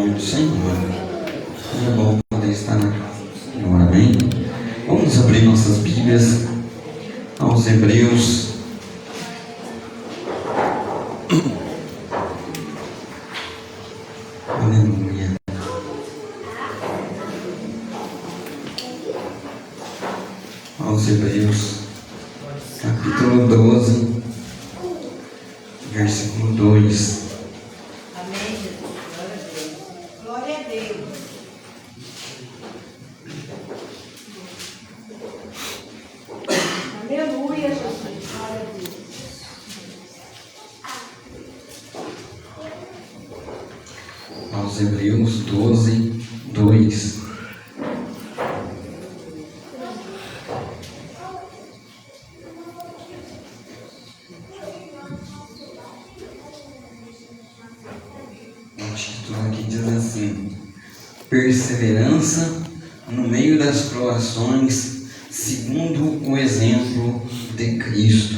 do Senhor. É bom poder estar aqui agora, amém? Vamos abrir nossas Bíblias aos Hebreus. Aleluia. Aos Hebreus, capítulo 12, versículo 2. Amém, Jesus. Glória a Deus. Glória a Deus. Aleluia, Jesus. Glória a Deus. Aos Hebreus 12, 2. O título aqui diz assim: perseverança no meio das provações, segundo o exemplo de Cristo.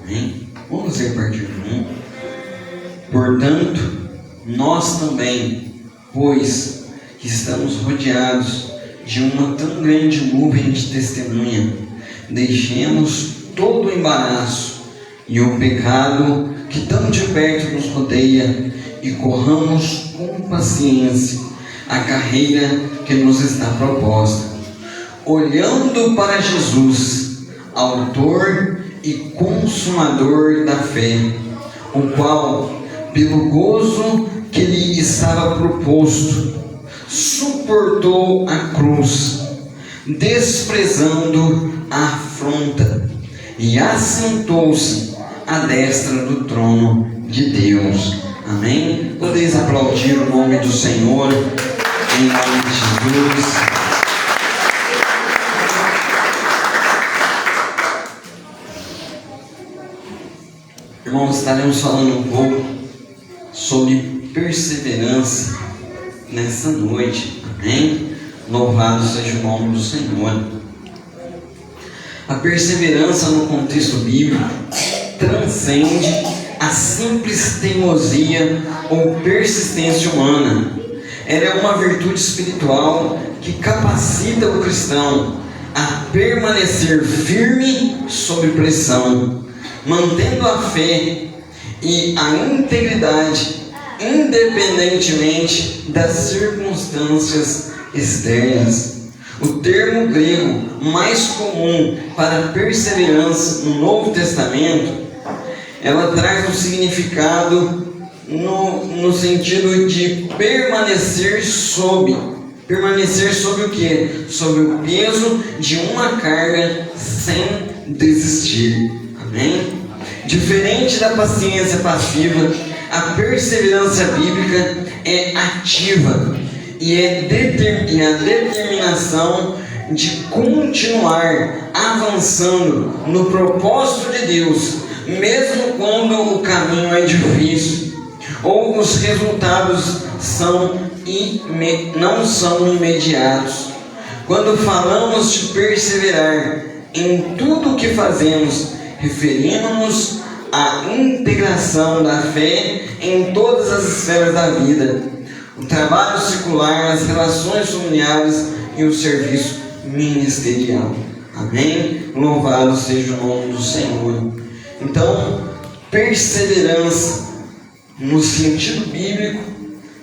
Amém? Vamos ler a partir do 1. Portanto, nós também, pois que estamos rodeados de uma tão grande nuvem de testemunha, deixemos todo o embaraço e o pecado que tão de perto nos rodeia e corramos com paciência a carreira que nos está proposta, olhando para Jesus, autor e consumador da fé, o qual, pelo gozo que lhe estava proposto, suportou a cruz, desprezando a afronta, e assentou-se à destra do trono de Deus. Amém? Podeis aplaudir o nome do Senhor, em nome de Jesus. Irmãos, estaremos falando um pouco sobre perseverança nessa noite. Amém? Louvado seja o nome do Senhor. A perseverança no contexto bíblico transcende a simples teimosia ou persistência humana. Ela é uma virtude espiritual que capacita o cristão a permanecer firme sob pressão, mantendo a fé e a integridade independentemente das circunstâncias externas. O termo grego mais comum para perseverança no Novo Testamento, ela traz um significado no sentido de permanecer sob o quê? Sob o peso de uma carga sem desistir. Amém? Diferente da paciência passiva, a perseverança bíblica é ativa e a determinação de continuar avançando no propósito de Deus, mesmo quando o caminho é difícil ou os resultados não são imediatos. Quando falamos de perseverar em tudo o que fazemos, referimos-nos à integração da fé em todas as esferas da vida, o trabalho secular, as relações familiares e o serviço ministerial. Amém? Louvado seja o nome do Senhor. Então, perseverança no sentido bíblico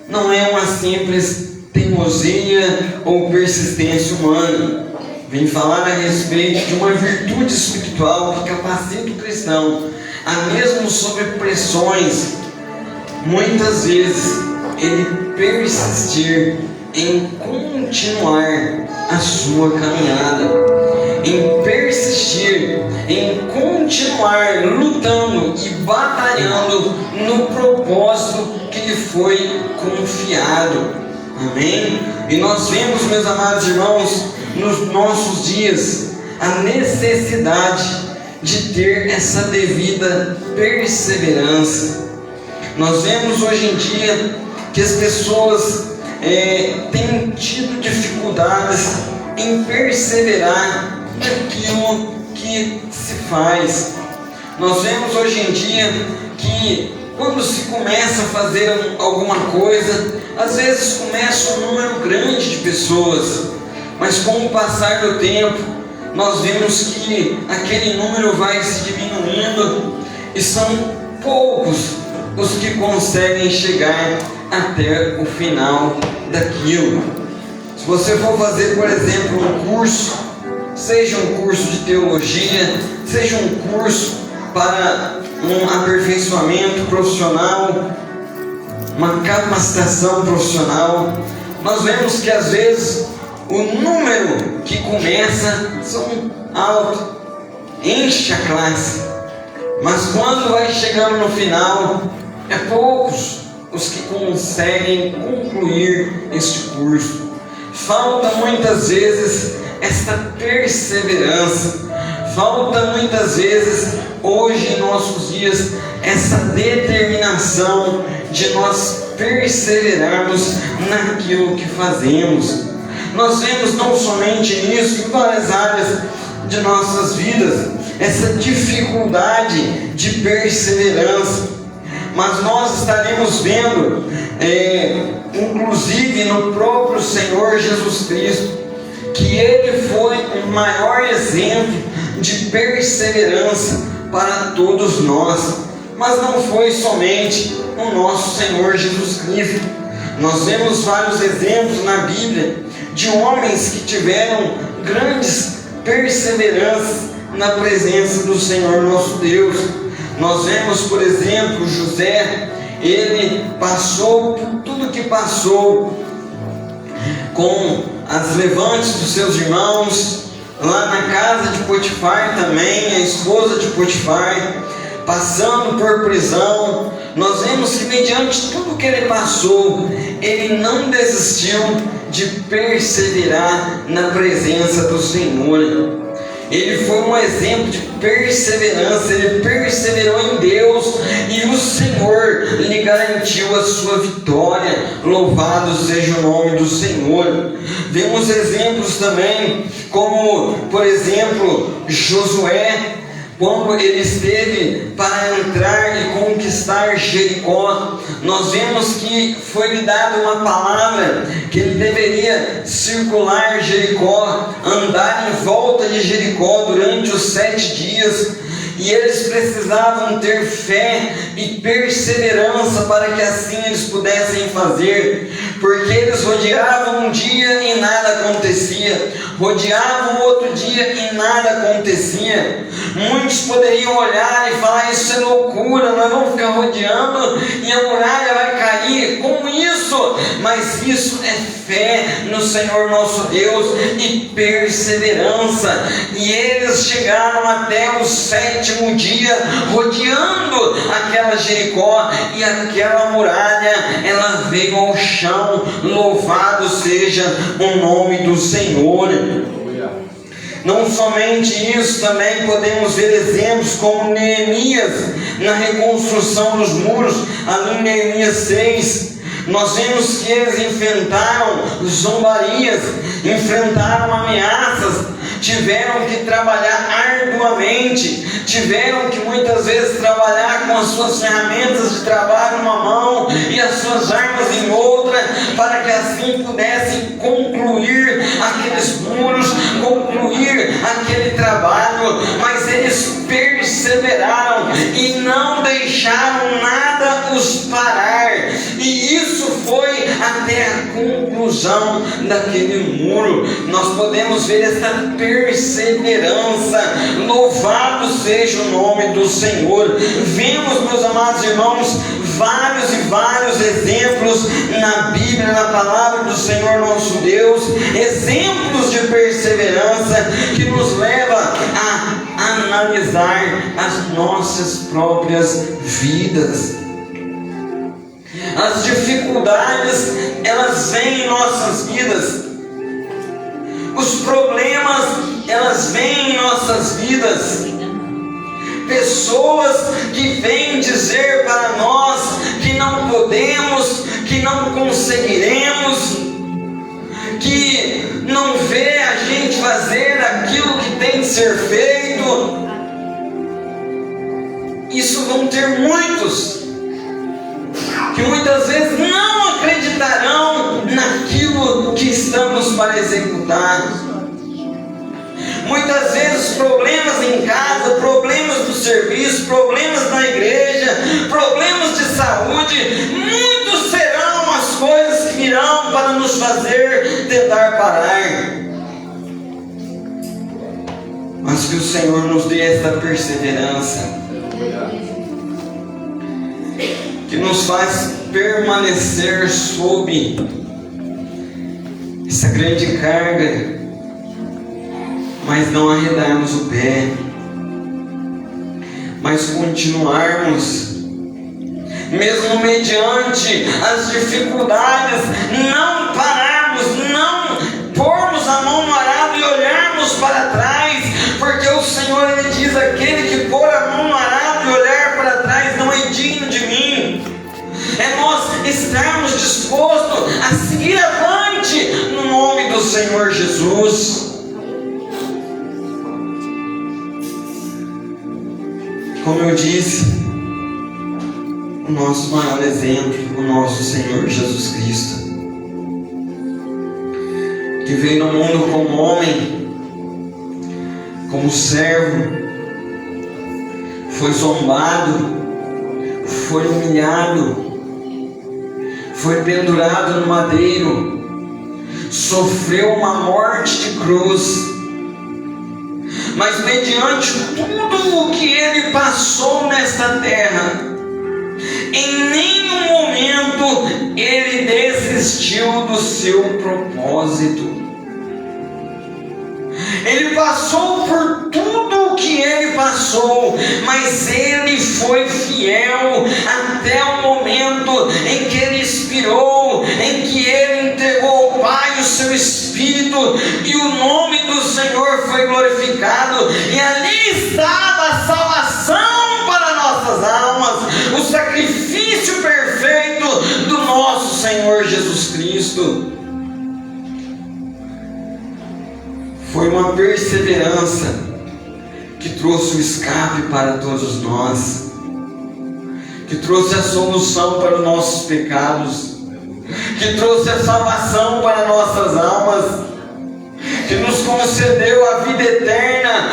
não é uma simples teimosia ou persistência humana. Vem falar a respeito de uma virtude espiritual que capacita o cristão a, mesmo sob pressões, muitas vezes ele persistir em continuar a sua caminhada, em persistir, em continuar lutando e batalhando no propósito que lhe foi confiado. Amém? E nós vemos, meus amados irmãos, nos nossos dias, a necessidade de ter essa devida perseverança. Nós vemos hoje em dia que as pessoas têm tido dificuldades em perseverar naquilo que se faz. Nós vemos hoje em dia que quando se começa a fazer alguma coisa, às vezes começa um número grande de pessoas, mas com o passar do tempo, nós vemos que aquele número vai se diminuindo e são poucos os que conseguem chegar até o final daquilo. Se você for fazer, por exemplo, um curso, seja um curso de teologia, seja um curso para um aperfeiçoamento profissional, uma capacitação profissional, nós vemos que às vezes o número que começa são alto, enche a classe, mas quando vai chegando no final, é poucos os que conseguem concluir este curso. Falta muitas vezes esta perseverança, falta muitas vezes hoje em nossos dias essa determinação de nós perseverarmos naquilo que fazemos. Nós vemos não somente nisso, em várias áreas de nossas vidas, essa dificuldade de perseverança, mas nós estaremos vendo, inclusive no próprio Senhor Jesus Cristo, que Ele foi o maior exemplo de perseverança para todos nós. Mas não foi somente o nosso Senhor Jesus Cristo. Nós vemos vários exemplos na Bíblia de homens que tiveram grandes perseveranças na presença do Senhor nosso Deus. Nós vemos, por exemplo, José. Ele passou por tudo que passou com as levantes dos seus irmãos, lá na casa de Potifar também, a esposa de Potifar, passando por prisão. Nós vemos que mediante tudo que ele passou, ele não desistiu de perseverar na presença do Senhor. Ele foi um exemplo de perseverança, ele perseverou em Deus e o Senhor lhe garantiu a sua vitória. Louvado seja o nome do Senhor. Vemos exemplos também, como por exemplo Josué, quando ele esteve para entrar e conquistar Jericó. Nós vemos que foi lhe dada uma palavra que ele deveria circular Jericó, andar em volta de Jericó durante os 7 dias. E eles precisavam ter fé e perseverança para que assim eles pudessem fazer, porque eles rodeavam um dia e nada acontecia, rodeavam outro dia e nada acontecia. Muitos poderiam olhar e falar: isso é loucura, nós vamos ficar rodeando e a muralha vai cair, como isso? Mas isso é fé no Senhor nosso Deus e perseverança. E eles chegaram até o 7º dia, rodeando aquela Jericó, e aquela muralha, ela veio ao chão. Louvado seja o nome do Senhor. Não somente isso, também podemos ver exemplos como Neemias, na reconstrução dos muros, ali em Neemias 6. Nós vemos que eles enfrentaram zombarias, enfrentaram ameaças, tiveram que trabalhar arduamente, tiveram que muitas vezes trabalhar com as suas ferramentas de trabalho numa mão e as suas armas em outra, para que assim pudessem concluir aqueles muros, concluir aquele trabalho. Mas eles perseveraram e não deixaram nada os parar, e isso foi até a conclusão daquele muro. Nós podemos ver essa perseverança. Louvado seja o nome do Senhor. Vemos, meus amados irmãos, vários e vários exemplos na Bíblia, na palavra do Senhor nosso Deus, exemplos de perseverança que nos leva a analisar as nossas próprias vidas. As dificuldades, elas vêm em nossas vidas. Os problemas, elas vêm em nossas vidas. Pessoas que vêm dizer para nós que não podemos, que não conseguiremos, que não vê a gente fazer aquilo que tem que ser feito. Isso vão ter muitos. que muitas vezes não acreditarão naquilo que estamos para executar. Muitas vezes problemas em casa, problemas do serviço, problemas na igreja, problemas de saúde, muitos serão as coisas que virão para nos fazer tentar parar. Mas que o Senhor nos dê esta perseverança, que nos faz permanecer sob essa grande carga, mas não arredarmos o pé, mas continuarmos, mesmo mediante as dificuldades, não pararmos, não pormos a mão no arado e olharmos para trás, porque o Senhor, Ele diz: aquele que pôr a mão no arado e olhar para trás não é digno de mim. É nós estarmos dispostos a seguir avante no nome do Senhor Jesus. Como eu disse, o nosso maior exemplo, o nosso Senhor Jesus Cristo, que veio no mundo como homem, como servo, foi zombado, foi humilhado, foi pendurado no madeiro, sofreu uma morte de cruz. Mas mediante tudo o que Ele passou nesta terra, em nenhum momento Ele desistiu do seu propósito. Ele passou por tudo o que Ele passou, mas Ele foi fiel até o momento em que Ele expirou, em que Ele entregou ao Pai o seu Espírito, e o nome do Senhor foi glorificado, e ali estava a salvação para nossas almas, o sacrifício perfeito do nosso Senhor Jesus Cristo. Foi uma perseverança que trouxe o escape para todos nós, que trouxe a solução para os nossos pecados, que trouxe a salvação para nossas almas, que nos concedeu a vida eterna,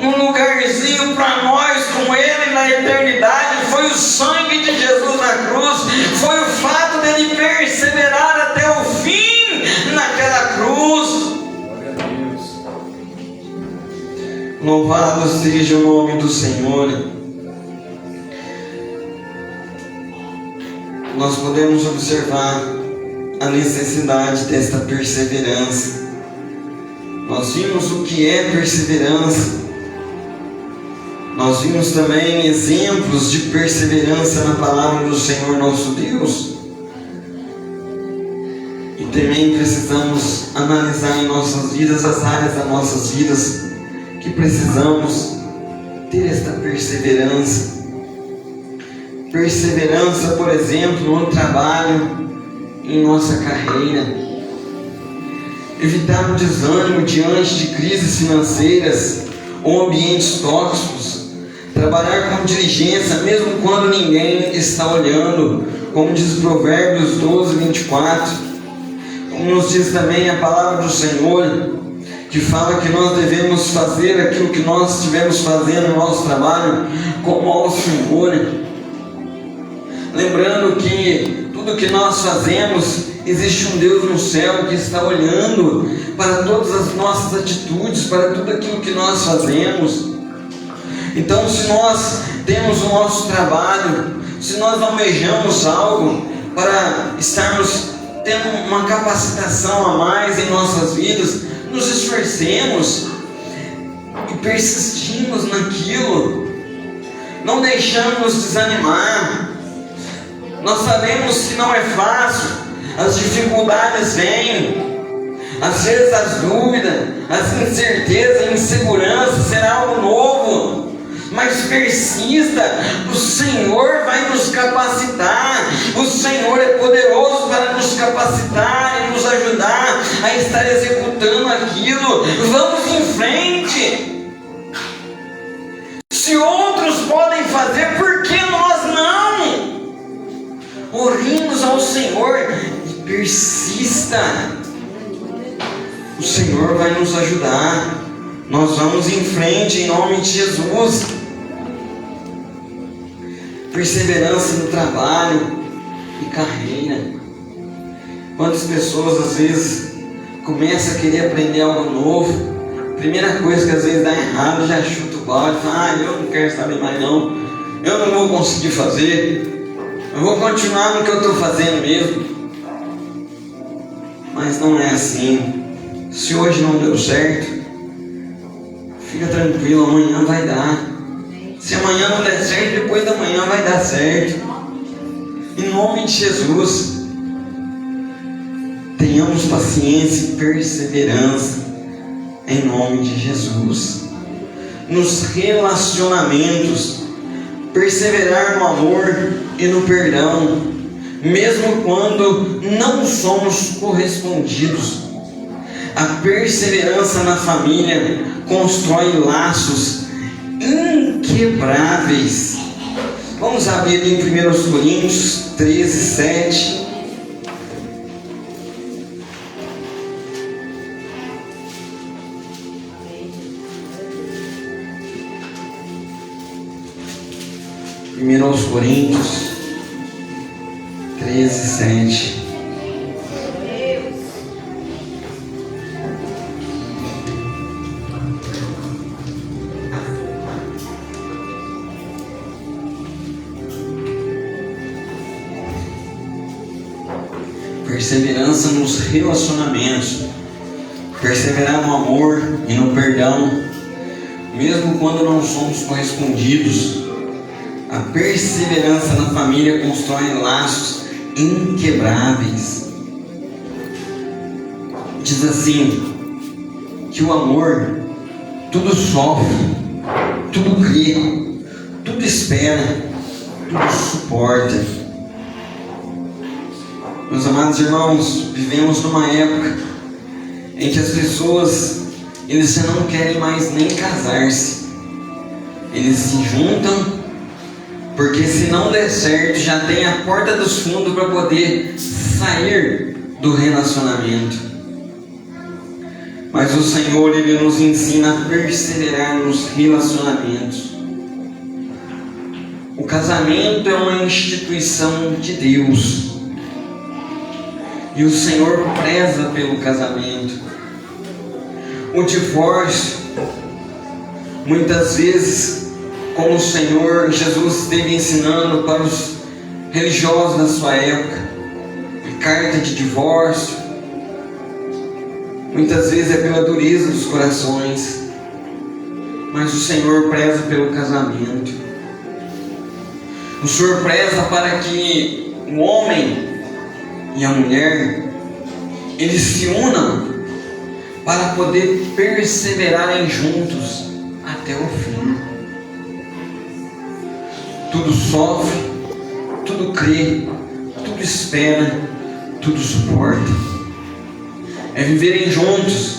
um lugarzinho para nós com Ele na eternidade. Foi o sangue de Jesus na cruz, foi o fato dele perseverar até o fim naquela cruz. Louvado seja o nome do Senhor. Nós podemos observar a necessidade desta perseverança. Nós vimos o que é perseverança. Nós vimos também exemplos de perseverança na palavra do Senhor nosso Deus. E também precisamos analisar em nossas vidas as áreas das nossas vidas que precisamos ter esta perseverança. Perseverança, por exemplo, no trabalho, em nossa carreira. Evitar o desânimo diante de crises financeiras ou ambientes tóxicos. Trabalhar com diligência, mesmo quando ninguém está olhando, como diz Provérbios 12, 24. Como nos diz também a palavra do Senhor, que fala que nós devemos fazer aquilo que nós estivemos fazendo no nosso trabalho como ao Senhor. Lembrando que tudo que nós fazemos, existe um Deus no céu que está olhando para todas as nossas atitudes, para tudo aquilo que nós fazemos. Então, se nós temos o nosso trabalho, se nós almejamos algo para estarmos tendo uma capacitação a mais em nossas vidas, nos esforcemos e persistimos naquilo, não deixamos desanimar. Nós sabemos que não é fácil, as dificuldades vêm, às vezes as dúvidas, as incertezas, a insegurança, será algo novo, mas persista, o Senhor vai nos capacitar, o Senhor é poderoso para nos capacitar e nos ajudar a estar executando aquilo. Vamos em frente. Se outros podem fazer, por que nós não? Persista. O Senhor vai nos ajudar. Nós vamos em frente em nome de Jesus. Perseverança no trabalho e carreira. Quantas pessoas às vezes começam a querer aprender algo novo, primeira coisa que às vezes dá errado, já chuta o balde, fala, eu não quero saber mais não, eu não vou conseguir fazer, eu vou continuar no que eu estou fazendo mesmo. Mas não é assim. Se hoje não deu certo, fica tranquilo, amanhã vai dar. Se amanhã não der certo, depois da manhã vai dar certo. Em nome de Jesus, tenhamos paciência e perseverança. Em nome de Jesus. Nos relacionamentos, perseverar no amor e no perdão, mesmo quando não somos correspondidos. A perseverança na família constrói laços inquebráveis. Vamos abrir em 1 Coríntios 13, 7. Primeiro Coríntios 13, 7. Perseverança nos relacionamentos, perseverar no amor e no perdão, mesmo quando não somos correspondidos. A perseverança na família constrói laços inquebráveis. Diz assim, que o amor tudo sofre, tudo crê, tudo espera, tudo suporta. Meus amados irmãos, vivemos numa época em que as pessoas, eles já não querem mais nem casar-se. Eles se juntam, porque se não der certo, já tem a porta dos fundos para poder sair do relacionamento. Mas o Senhor, Ele nos ensina a perseverar nos relacionamentos. O casamento é uma instituição de Deus. E o Senhor preza pelo casamento. O divórcio, muitas vezes, como o Senhor Jesus esteve ensinando para os religiosos da sua época, a carta de divórcio, muitas vezes é pela dureza dos corações, mas o Senhor preza pelo casamento. O Senhor preza para que o homem e a mulher, eles se unam para poder perseverarem juntos até o fim. Tudo sofre, tudo crê, tudo espera, tudo suporta. É viverem juntos.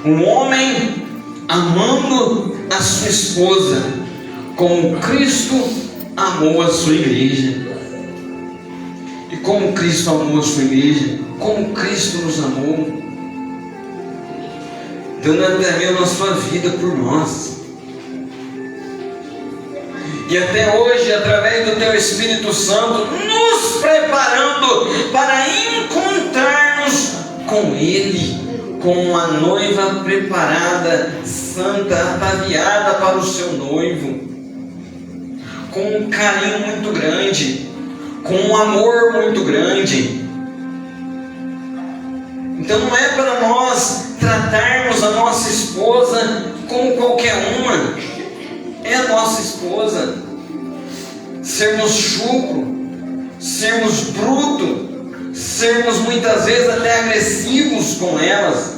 Um homem amando a sua esposa como Cristo amou a sua igreja. E como Cristo amou a sua igreja, como Cristo nos amou, dando até mesmo a sua vida por nós. E até hoje, através do Teu Espírito Santo, nos preparando para encontrarmos com Ele, com uma noiva preparada, santa, ataviada para o seu noivo, com um carinho muito grande, com um amor muito grande. Então não é para nós tratarmos a nossa esposa como qualquer uma. É a nossa esposa. Sermos chucro, sermos bruto, sermos muitas vezes até agressivos com elas.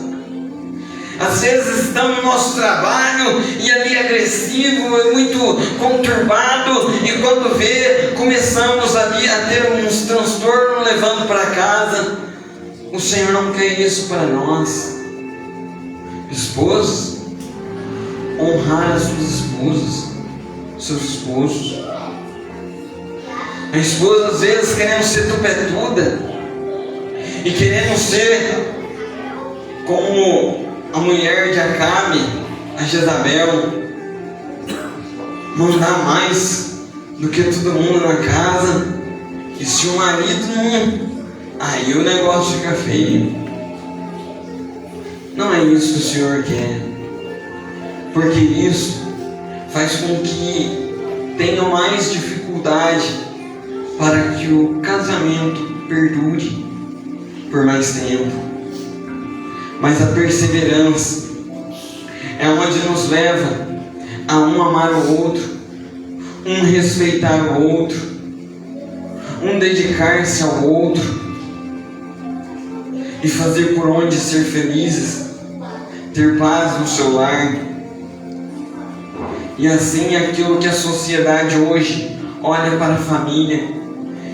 Às vezes estamos no nosso trabalho e ali agressivo, muito conturbado, e quando vê, começamos ali a ter uns transtornos levando para casa. O Senhor não quer isso para nós. Esposas, honrar as suas esposas, seus esposos. A esposa às vezes querendo ser tupetuda, e queremos ser como a mulher de Acabe, a Jezabel, mandar mais do que todo mundo na casa, e se o marido não, aí o negócio fica feio. Não é isso que o Senhor quer, porque isso faz com que tenha mais dificuldade para que o casamento perdure por mais tempo. Mas a perseverança é onde nos leva a um amar o outro, um respeitar o outro, um dedicar-se ao outro e fazer por onde ser felizes, ter paz no seu lar. E assim aquilo que a sociedade hoje olha para a família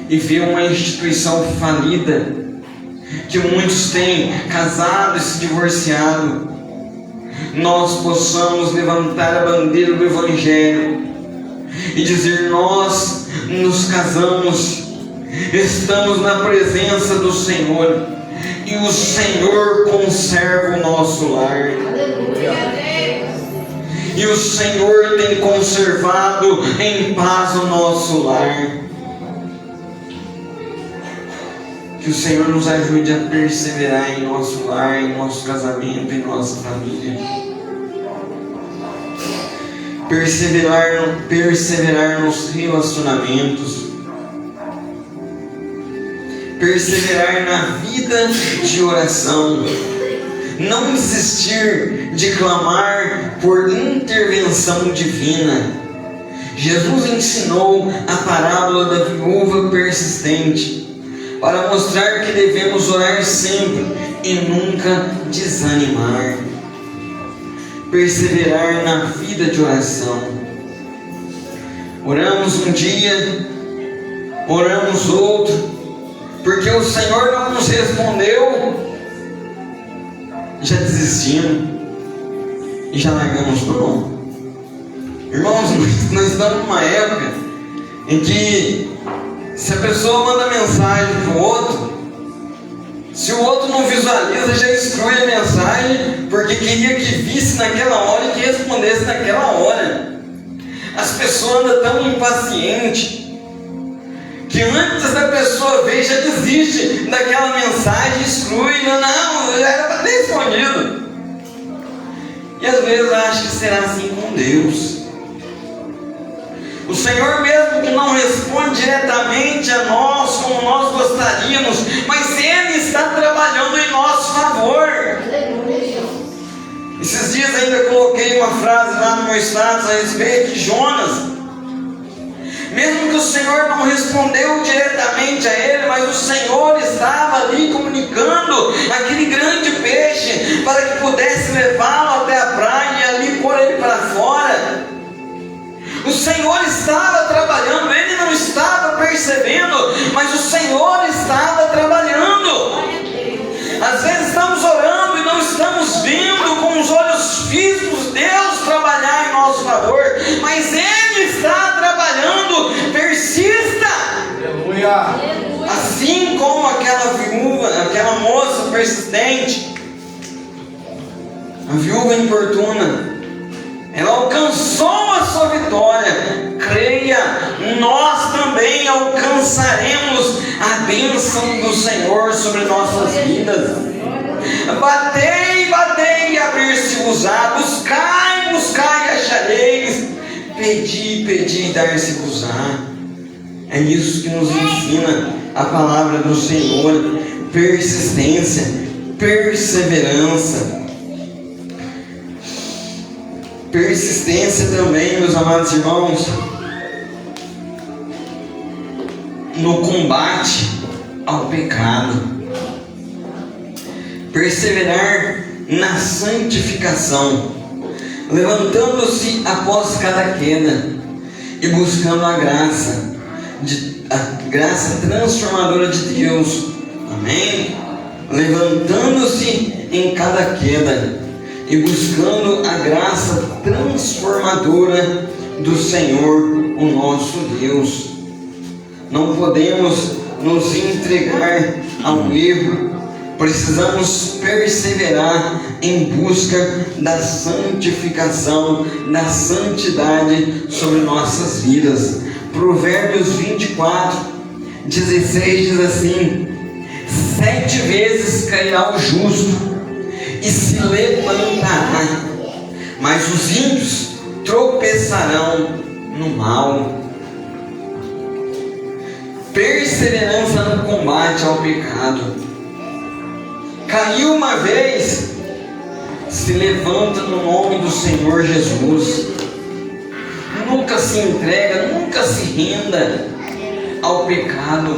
e vê uma instituição falida, que muitos têm casado e se divorciado, nós possamos levantar a bandeira do Evangelho e dizer: nós nos casamos, estamos na presença do Senhor, e o Senhor conserva o nosso lar. E o Senhor tem conservado em paz o nosso lar. Que o Senhor nos ajude a perseverar em nosso lar, em nosso casamento, em nossa família. Perseverar nos relacionamentos. Perseverar na vida de oração. Não desistir de clamar por intervenção divina. Jesus ensinou a parábola da viúva persistente para mostrar que devemos orar sempre e nunca desanimar. Perseverar na vida de oração. Oramos um dia, oramos outro, porque o Senhor não nos respondeu, já desistimos e já largamos mão. Irmãos, nós estamos numa época em que, se a pessoa manda mensagem para o outro, se o outro não visualiza, já exclui a mensagem, porque queria que visse naquela hora e que respondesse naquela hora. As pessoas andam tão impacientes que antes da pessoa ver, já desiste daquela mensagem, exclui, não, já era para ter respondido. E às vezes eu acho que será assim com Deus. O Senhor mesmo que não responde diretamente a nós como nós gostaríamos, mas Ele está trabalhando em nosso favor. Esses dias ainda coloquei uma frase lá no meu status a respeito de Jonas. Mesmo que o Senhor não respondeu diretamente a ele, mas o Senhor estava ali comunicando aquele grande peixe para que pudesse levá-lo até a praia e ali pôr ele para fora. O Senhor estava trabalhando, ele não estava percebendo, mas o Senhor estava trabalhando. Às vezes estamos orando e não estamos vendo com os olhos físicos Deus trabalhar em nosso favor, mas Ele está trabalhando. Persista. Aleluia. Assim como aquela viúva, aquela moça persistente, a viúva importuna, ela alcançou a sua vitória. Creia, nós também alcançaremos a bênção do Senhor sobre nossas vidas. Batei, batei e abrir-se-vos-á. Buscai, buscai e achareis. Pedi, pedi e dar-se-vos-á. É isso que nos ensina a palavra do Senhor. Persistência, perseverança. Persistência também, meus amados irmãos, no combate ao pecado. Perseverar na santificação, levantando-se após cada queda e buscando a graça transformadora de Deus. Amém? Levantando-se em cada queda e buscando a graça transformadora do Senhor, o nosso Deus. Não podemos nos entregar ao erro, precisamos perseverar em busca da santificação, da santidade sobre nossas vidas. Provérbios 24:16 diz assim: 7 vezes cairá o justo e se levantará, mas os ímpios tropeçarão no mal. Perseverança no combate ao pecado. Caiu uma vez, se levanta no nome do Senhor Jesus. Nunca se entrega, nunca se renda ao pecado.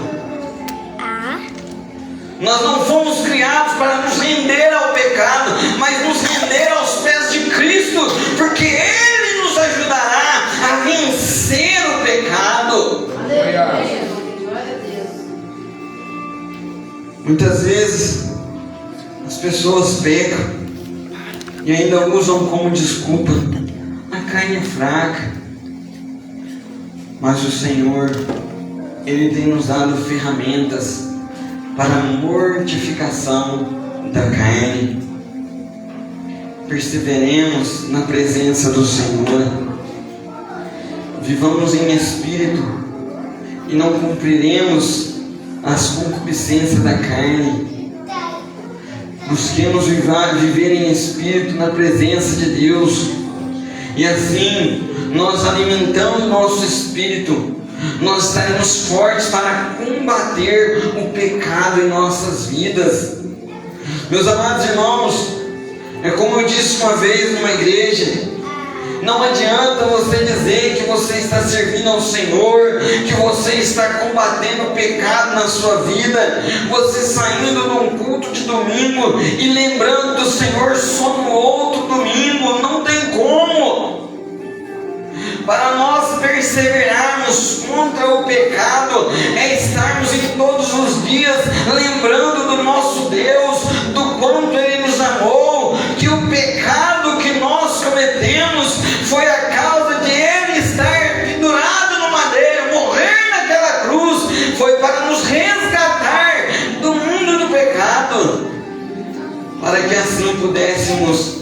Nós não fomos criados para nos render ao pecado, mas nos render aos pés de Cristo, porque Ele nos ajudará a vencer o pecado. Muitas vezes as pessoas pecam e ainda usam como desculpa: a carne é fraca. Mas o Senhor, Ele tem nos dado ferramentas para a mortificação da carne. Perseveremos na presença do Senhor. Vivamos em espírito e não cumpriremos as concupiscências da carne. Busquemos viver em espírito na presença de Deus, e assim nós alimentando nosso espírito, nós estaremos fortes para combater o pecado em nossas vidas. Meus amados irmãos, é como eu disse uma vez numa igreja: não adianta você dizer que você está servindo ao Senhor, que você está combatendo o pecado na sua vida, você saindo de um culto de domingo e lembrando do Senhor só no outro domingo. Não tem como. Para nós perseverarmos contra o pecado, é estarmos em todos os dias lembrando do nosso Deus, do quanto Ele nos amou, que o pecado que nós cometemos foi a causa de Ele estar pendurado no madeiro, morrer naquela cruz, foi para nos resgatar do mundo do pecado, para que assim pudéssemos,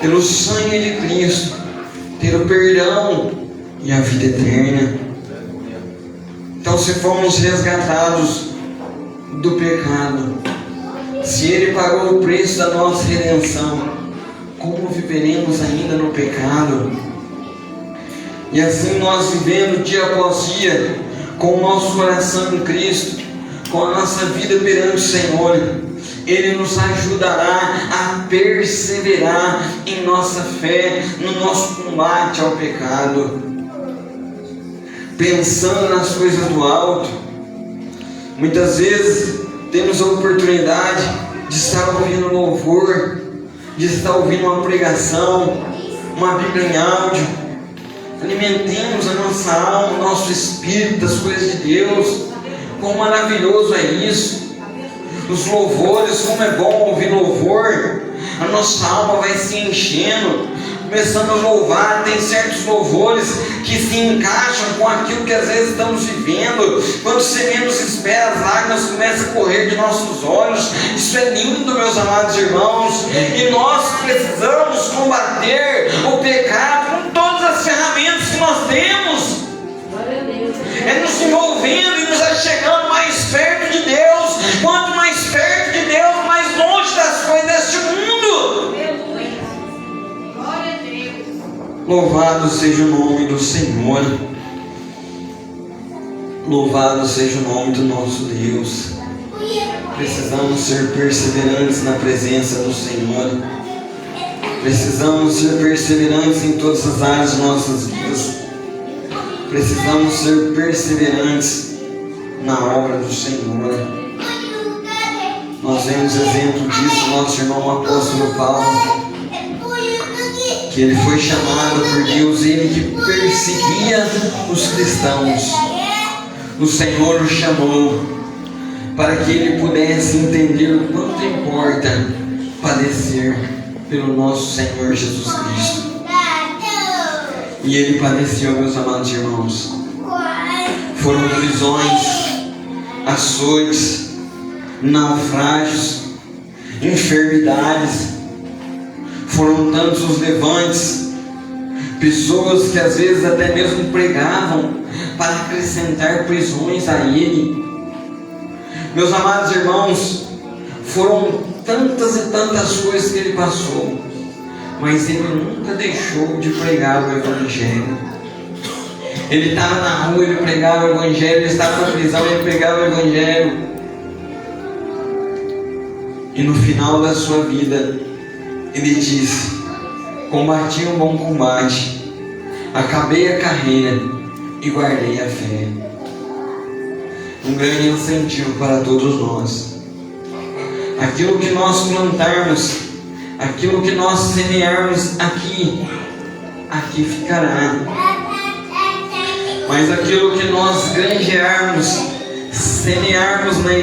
pelo sangue de Cristo, ter o perdão e a vida eterna. Então, se fomos resgatados do pecado, se Ele pagou o preço da nossa redenção, como viveremos ainda no pecado? E assim nós vivendo dia após dia, com o nosso coração em Cristo, com a nossa vida perante o Senhor, Ele nos ajudará a perseverar em nossa fé, no nosso combate ao pecado. Pensando nas coisas do alto, muitas vezes temos a oportunidade de estar ouvindo louvor, de estar ouvindo uma pregação, uma Bíblia em áudio. Alimentemos a nossa alma, o nosso espírito das coisas de Deus. Quão maravilhoso é isso! Os louvores, como é bom ouvir louvor. A nossa alma vai se enchendo, começando a louvar. Tem certos louvores que se encaixam com aquilo que às vezes estamos vivendo. Quando você menos espera, as lágrimas começam a correr de nossos olhos. Isso é lindo, meus amados irmãos. E nós precisamos combater o pecado com todas as ferramentas que nós temos. É nos envolvendo e nos achegando mais perto de Deus. Quanto mais perto de Deus, mais longe das coisas deste mundo. Louvado seja o nome do Senhor. Louvado seja o nome do nosso Deus. Precisamos ser perseverantes na presença do Senhor. Precisamos ser perseverantes em todas as áreas de nossas vidas. Precisamos ser perseverantes na obra do Senhor. Nós vemos exemplo disso, nosso irmão apóstolo Paulo, que ele foi chamado por Deus, ele que perseguia os cristãos. O Senhor o chamou para que ele pudesse entender o quanto importa padecer pelo nosso Senhor Jesus Cristo. E ele padeceu, meus amados irmãos. Foram prisões, açoites, naufrágios, enfermidades. Foram tantos os levantes, pessoas que às vezes até mesmo pregavam para acrescentar prisões a ele. Meus amados irmãos, foram tantas e tantas coisas que ele passou, mas ele nunca deixou de pregar o Evangelho. Ele estava na rua, ele pregava o Evangelho. Ele estava na prisão, ele pregava o Evangelho. E no final da sua vida, ele disse: combati um bom combate, acabei a carreira e guardei a fé. Um grande incentivo para todos nós. Aquilo que nós plantarmos, aquilo que nós semearmos aqui ficará. Mas aquilo que nós granjearmos, semearmos na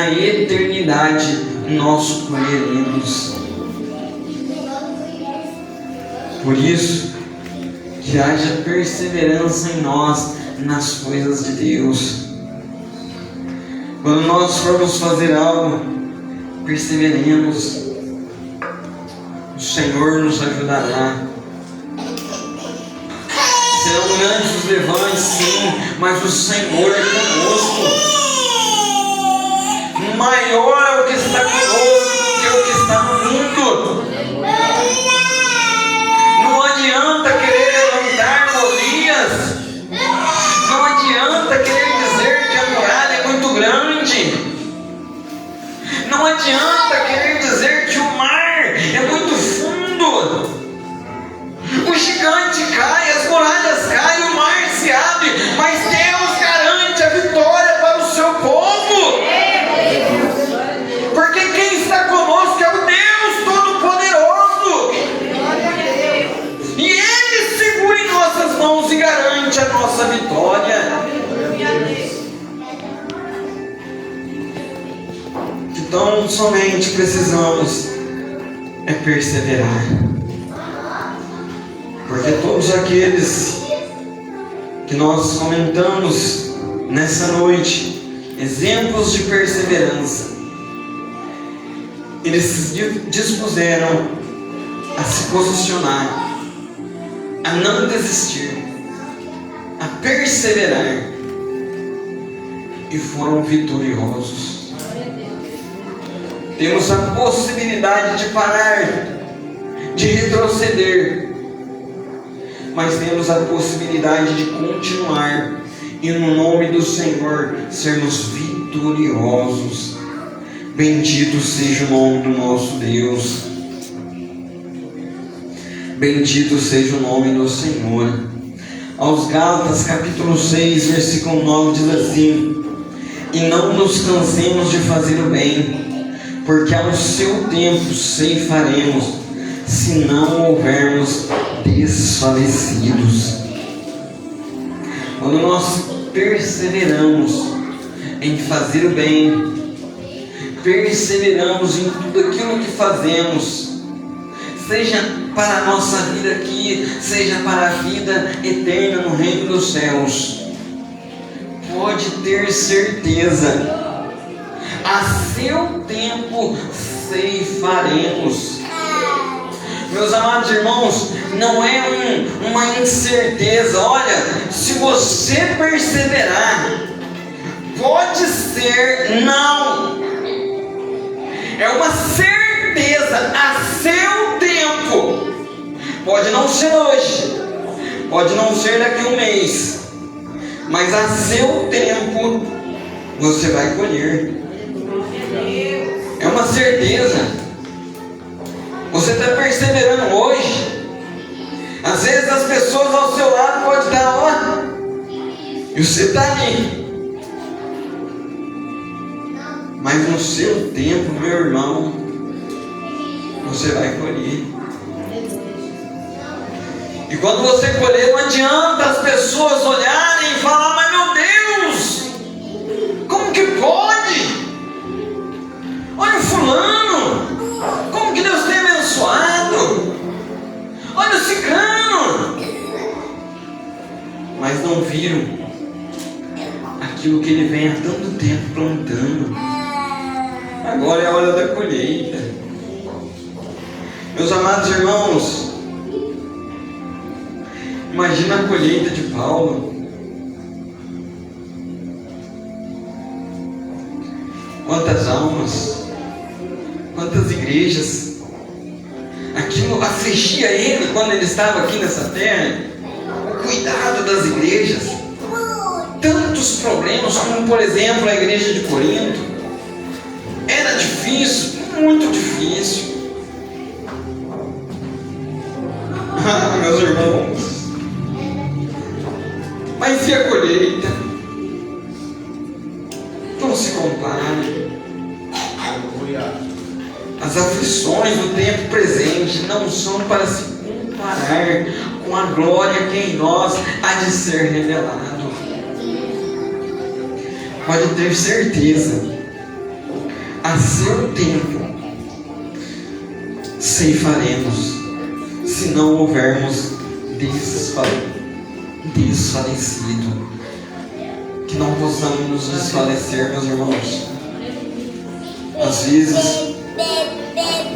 eternidade nós colheremos. Por isso, que haja perseverança em nós nas coisas de Deus. Quando nós formos fazer algo, perseveremos. O Senhor nos ajudará. Serão grandes os levantes, sim, mas o Senhor é conosco. Maior é o que está conosco do que o que está no mundo. Não adianta querer levantar Golias. Não adianta querer dizer que a muralha é muito grande. Não adianta querer dizer que o mar é muito fundo. O gigante cai, as muralhas caem, o mar se abre, mas Deus garante a vitória para o seu povo. Porque quem está conosco é o Deus Todo-Poderoso. E Ele segura em nossas mãos e garante a nossa vitória. Então somente precisamos é perseverar. Porque todos aqueles que nós comentamos nessa noite, exemplos de perseverança, eles se dispuseram a se posicionar, a não desistir, a perseverar, e foram vitoriosos. Temos a possibilidade de parar, de retroceder, mas temos a possibilidade de continuar e no nome do Senhor sermos vitoriosos. Bendito seja o nome do nosso Deus. Bendito seja o nome do Senhor. Aos Gálatas capítulo 6, versículo 9 diz assim: e não nos cansemos de fazer o bem, porque ao seu tempo ceifaremos, se não houvermos desfalecidos. Quando nós perseveramos em fazer o bem, perseveramos em tudo aquilo que fazemos, seja para a nossa vida aqui, seja para a vida eterna no reino dos céus, pode ter certeza, a seu tempo ceifaremos. Meus amados irmãos, não é uma incerteza. Olha, se você perseverar, pode ser não. É uma certeza, a seu tempo. Pode não ser hoje, pode não ser daqui a um mês, mas a seu tempo você vai colher. É uma certeza. Você está perseverando hoje. Às vezes as pessoas ao seu lado podem estar lá e você está ali. Mas no seu tempo, meu irmão, você vai colher. E quando você colher, não adianta as pessoas olharem e falar: mas meu Deus, como que pode? Olha o fulano, como que Deus tem abençoado? Olha o ciclano. Mas não viram aquilo que ele vem há tanto tempo plantando. Agora é a hora da colheita. Meus amados irmãos, imagina a colheita de Paulo. Quantas almas, quantas igrejas. Aquilo afligia ele quando ele estava aqui nessa terra. O cuidado das igrejas. Tantos problemas, como por exemplo a igreja de Corinto. Era difícil, muito difícil. Meus irmãos, mas e a colheita? Não se compare. As aflições do tempo presente não são para se comparar com a glória que em nós há de ser revelado. Pode ter certeza, a seu tempo ceifaremos, se não houvermos desfalecido. Que não possamos nos desfalecer, meus irmãos. Às vezes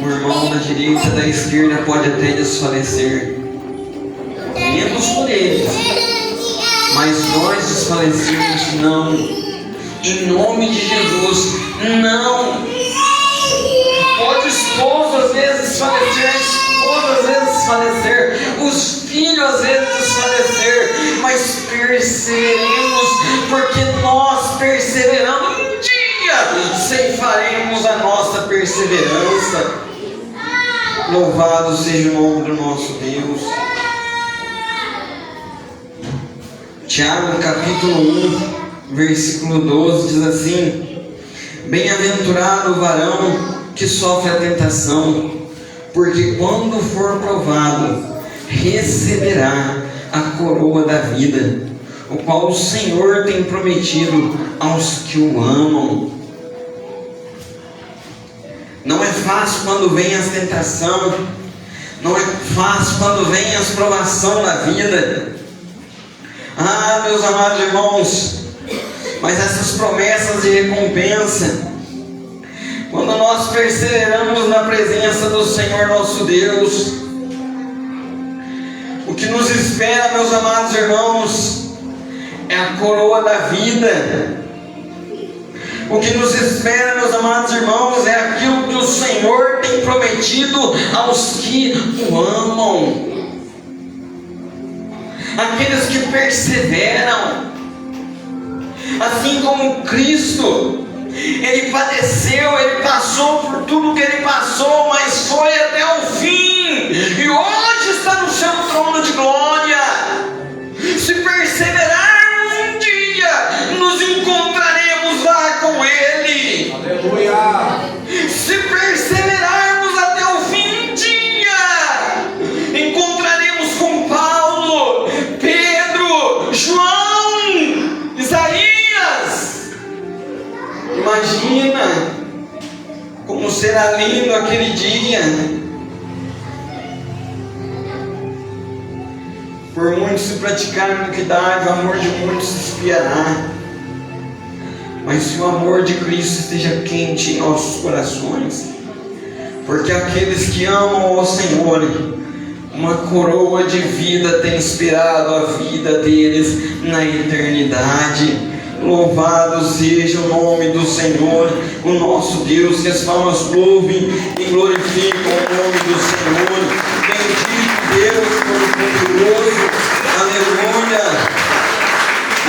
o irmão da direita, da esquerda pode até desfalecer, menos por eles, mas nós desfalecemos não. Em nome de Jesus, não. Pode o esposo às vezes desfalecer, a esposa às vezes desfalecer, os filhos às vezes desfalecer, mas perseveremos, porque nós perseveramos. Um dia ceifaremos a nossa perseverança. Louvado seja o nome do nosso Deus. Tiago capítulo 1, versículo 12 diz assim: bem-aventurado o varão que sofre a tentação, porque quando for provado, receberá a coroa da vida, o qual o Senhor tem prometido aos que o amam. Não é fácil quando vem a tentação, não é fácil quando vem a provação na vida. Ah, meus amados irmãos, mas essas promessas de recompensa, quando nós perseveramos na presença do Senhor nosso Deus, o que nos espera, meus amados irmãos, é a coroa da vida. O que nos espera, meus amados irmãos, é aquilo que o Senhor tem prometido aos que o amam, aqueles que perseveram. Assim como Cristo, Ele padeceu, Ele passou por tudo que Ele passou, mas foi até o fim, e hoje está no seu trono de glória. Se perseverarmos um dia, nos encontraremos lá com Ele. Aleluia! Se perseverarmos até o fim, um dia encontraremos com Paulo, Pedro, João, Isaías. Imagina como será lindo aquele dia. Por muitos se praticar a iniquidade, o amor de muitos se esfriará. Mas se o amor de Cristo esteja quente em nossos corações, porque aqueles que amam ao Senhor, uma coroa de vida tem esperado a vida deles na eternidade. Louvado seja o nome do Senhor, o nosso Deus. Que as palmas louvem e glorifiquem o nome do Senhor. Bendito Deus Todo-Poderoso. Aleluia.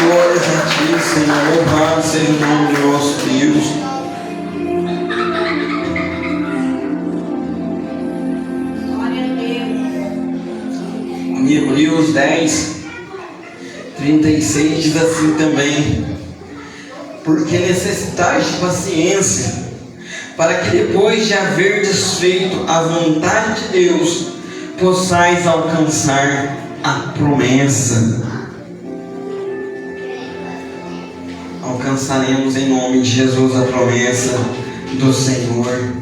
Glórias a Ti, Senhor. Louvado seja o nome do nosso Deus. Em Hebreus 10, 36 diz assim também: porque necessitais de paciência, para que depois de haver desfeito a vontade de Deus, possais alcançar a promessa. Alcançaremos em nome de Jesus a promessa do Senhor,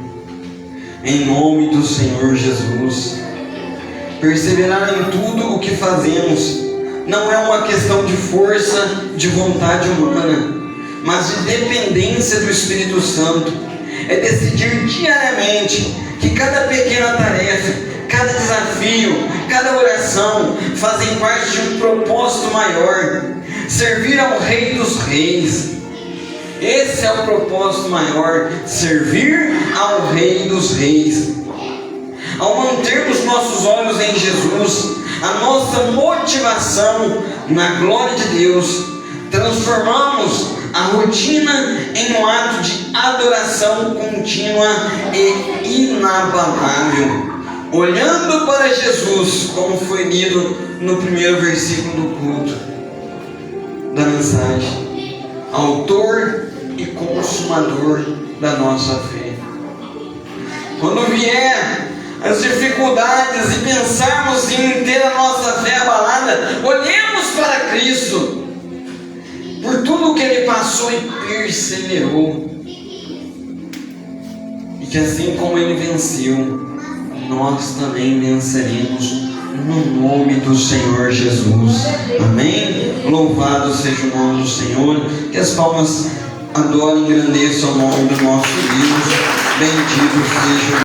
em nome do Senhor Jesus. Perseverar em tudo o que fazemos não é uma questão de força, de vontade humana, mas de dependência do Espírito Santo. É decidir diariamente que cada pequena tarefa, cada desafio, cada oração fazem parte de um propósito maior: servir ao Rei dos Reis. Esse é o propósito maior: servir ao Rei dos Reis. Ao mantermos nossos olhos em Jesus, a nossa motivação na glória de Deus, transformamos a rotina em um ato de adoração contínua e inabalável, olhando para Jesus, como foi lido no primeiro versículo do culto da mensagem, autor e consumador da nossa fé. Quando vier as dificuldades e pensarmos em ter a nossa fé abalada, olhemos para Cristo, por tudo que Ele passou e perseverou, e que assim como Ele venceu, nós também venceremos no nome do Senhor Jesus. Amém? Louvado seja o nome do Senhor. Que as palmas adorem e engrandeçam o nome do nosso Deus. Bendito seja o